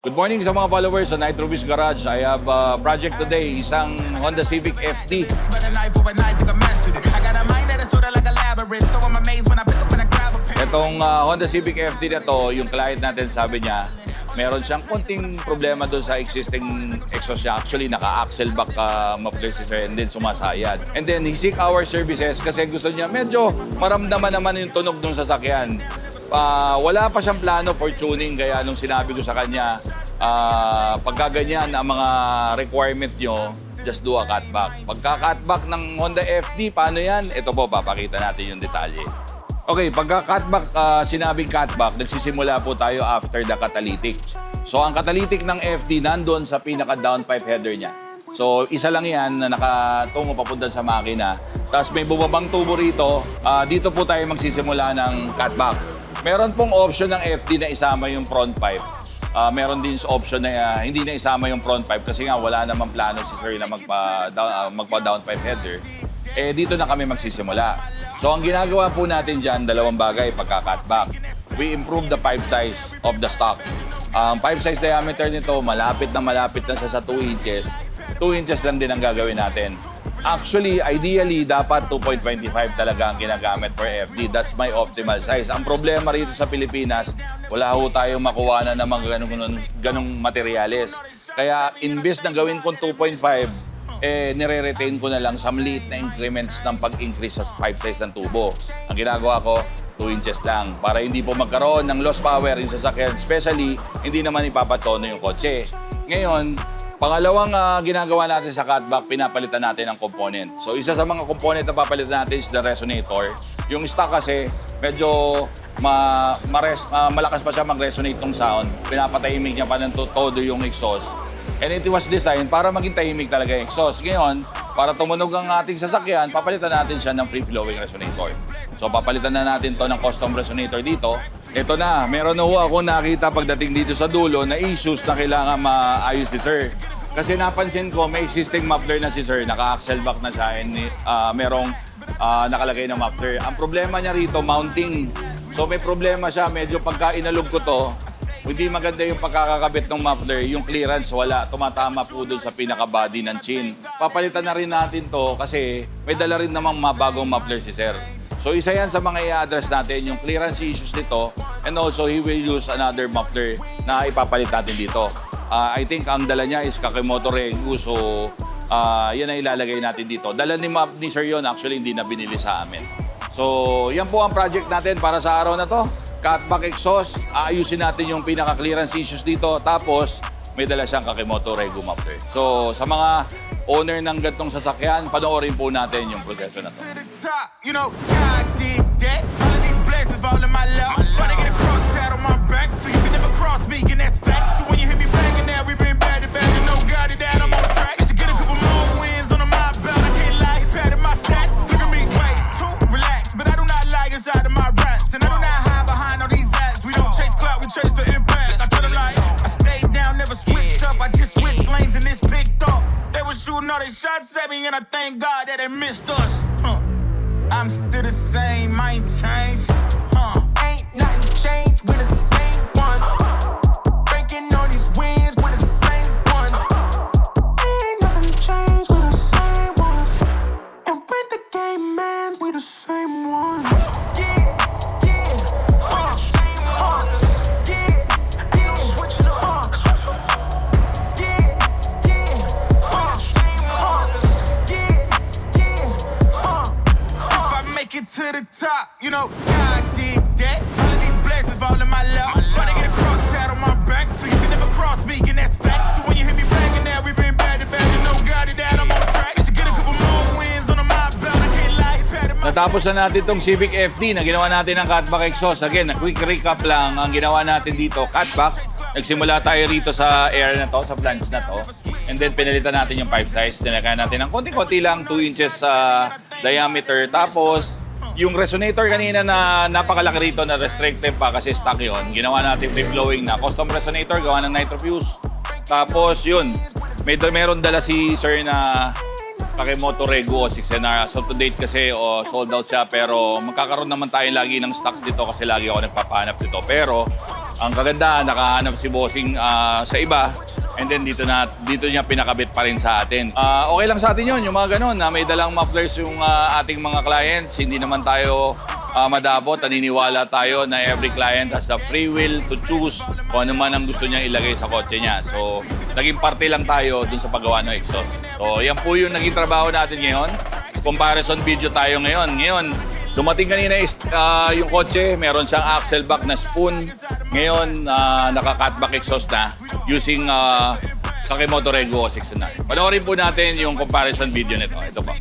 Good morning sa mga followers sa Nitro Biz Garage. I have a project today, isang Honda Civic FD. Itong Honda Civic FD na to, yung client natin sabi niya, meron siyang konting problema doon sa existing exhaust niya. Actually, naka-axle back muffler si sir and then sumasayad. And then he seek our services kasi gusto niya medyo maramdaman naman yung tunog ng sasakyan. Wala pa siyang plano for tuning, kaya nung sinabi ko sa kanya, pagka ganyan ang mga requirement nyo, just do a cutback. Pagka-cutback ng Honda FD, paano yan? Ito po, papakita natin yung detalye. Okay, pagka-cutback, sinabing cutback, nagsisimula po tayo after the catalytic. So, ang catalytic ng FD nandun sa pinaka-downpipe header niya. So, isa lang yan na nakatungo papunta sa makina. Tapos may bumabang tubo rito. Dito po tayo magsisimula ng cutback. Meron pong option ng FD na isama yung front pipe. Meron din option na hindi na isama yung front pipe kasi nga wala namang plano si sir na magpa-down pipe header. Eh dito na kami magsisimula. So ang ginagawa po natin dyan, dalawang bagay pagka-cutback. We improve the pipe size of the stock. Ang pipe size diameter nito, malapit na siya sa 2 inches. 2 inches lang din ang gagawin natin. Actually, ideally, dapat 2.25 talaga ang ginagamit for FD. That's my optimal size. Ang problema rito sa Pilipinas, wala ho tayong makuha na ng mga ganong materyales. Kaya, imbes na gawin kong 2.5, nire-retain ko na lang sa maliit na increments ng pag-increase sa pipe size ng tubo. Ang ginagawa ko, 2 inches lang para hindi po magkaroon ng lost power yung sasakyan. Especially, hindi naman ipapatono yung kotse. Ngayon, pangalawang ginagawa natin sa cutback, pinapalitan natin ang component. So, isa sa mga component na papalitan natin is the resonator. Yung stock kasi, medyo malakas pa siya mag-resonate ng sound. Pinapatahimik niya pa ng todo yung exhaust. And it was designed para maging tahimik talaga yung exhaust. Ngayon, para tumunog ang ating sasakyan, papalitan natin siya ng free-flowing resonator. So, papalitan na natin to ng custom resonator dito. Ito na, meron na ho ako nakita pagdating dito sa dulo na issues na kailangan maayos si sir. Kasi napansin ko, may existing muffler na si sir, naka-axle back na siya, and merong nakalagay na muffler. Ang problema niya rito, mounting. So may problema siya, medyo pagka inalog ko to, hindi maganda yung pagkakakabit ng muffler, yung clearance wala, tumatama po doon sa pinaka-body ng chin. Papalitan na rin natin to kasi may dala rin namang bagong muffler si sir. So isa yan sa mga i-address natin, yung clearance issues nito, and also he will use another muffler na ipapalit natin dito. I think ang dala niya is Kakimoto Regu, so yan ang ilalagay natin dito. Dala ni sir yun, actually hindi na binili sa amin. So yan po ang project natin para sa araw na to. Cutback exhaust, aayusin natin yung pinaka-clearance issues dito, tapos may dala siyang Kakimoto Regu muffler. So sa mga owner ng gantong sasakyan, panoorin po natin yung proseso na to. You know, God did that. All of these blessings fall in my lap. But I get a cross tat on my back, so you can never cross me, and that's fact. So when you hear me banging now, we been bad to bad, and no God did that, I'm on track. To get a couple more wins under my belt, I can't lie, patted my stats. Look at me, way too relaxed, but I do not lie inside of my raps, and I do not hide behind all these acts. We don't chase clout, we chase the impact. I tell them like, I stayed down, never switched up, I just switched lanes in this big thought. They was shooting all they shots at me, and I thank God that they missed us. I'm still the same, I ain't changed. Ain't nothing changed, we the same ones. Breaking all these wins, we the same ones. Ain't nothing changed, we the same ones. And when the game ends, we the same ones. To the top, you know, God did that. All of these blessings fall in my lap. But I get a cross tat on my back, so you can never cross me, and that's fact. So when you hear me banging now, we been bad to bad, and no God did that, I'm on track. To get a couple more wins under my belt, I can't lie, patted my... Natapos na natin itong Civic FD na ginawa natin ng cutback exhaust. Again, a quick recap lang ang ginawa natin dito, cutback. Nagsimula tayo rito sa air na to, sa flange na to. And then pinalitan natin yung pipe size. Nilagyan natin ng konti-konti lang, 2 inches diameter. Tapos, yung resonator kanina na napakalaki rito na restrictive pa kasi stock yun. Ginawa natin free-flowing na custom resonator, gawa ng Nitro Fuse. Tapos yun, meron dala si sir na Kakimoto Regu o 6NR. So to date kasi sold out siya, pero magkakaroon naman tayo lagi ng stocks dito kasi lagi ako nagpapahanap dito. Pero Ang kagandahan, nakahanap si bossing sa iba. And then dito niya pinakabit pa rin sa atin. Okay lang sa atin yun, yung mga ganun, na may dalang mufflers yung ating mga clients. Hindi naman tayo madabot, naniniwala tayo na every client has a free will to choose kung ano man ang gusto niyang ilagay sa kotse niya. So, naging parte lang tayo dun sa paggawa ng exhaust. So, yan po yung naging trabaho natin ngayon. Comparison video tayo ngayon. Ngayon, dumating kanina yung kotse, meron siyang axle back na spoon. Ngayon, naka-cutback exhaust na using Kakimoto Rego 609. Panoorin po natin yung comparison video nito. Ito po.